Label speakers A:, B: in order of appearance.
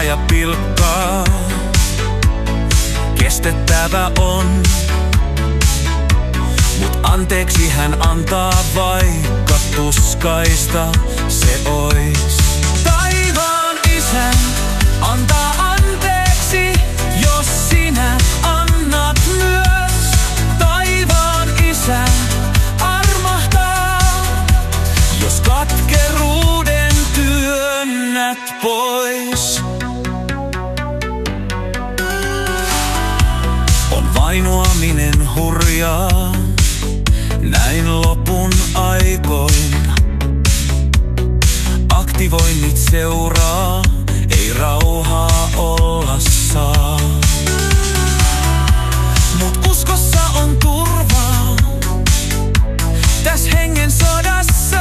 A: kestää ja pilkkaa. Kestettävä on, mut anteeksi hän antaa, vaikka tuskaista se ois. Taivaan Isä antaa anteeksi, jos sinä annat myös. Taivaan Isä armahtaa, jos katkeruuden työnnät pois. On vainoaminen hurjaa näin lopun aikoin. Aktivoinnit seuraa, ei rauhaa olla saa. Mut uskossa on turvaa, täs hengen sodassa.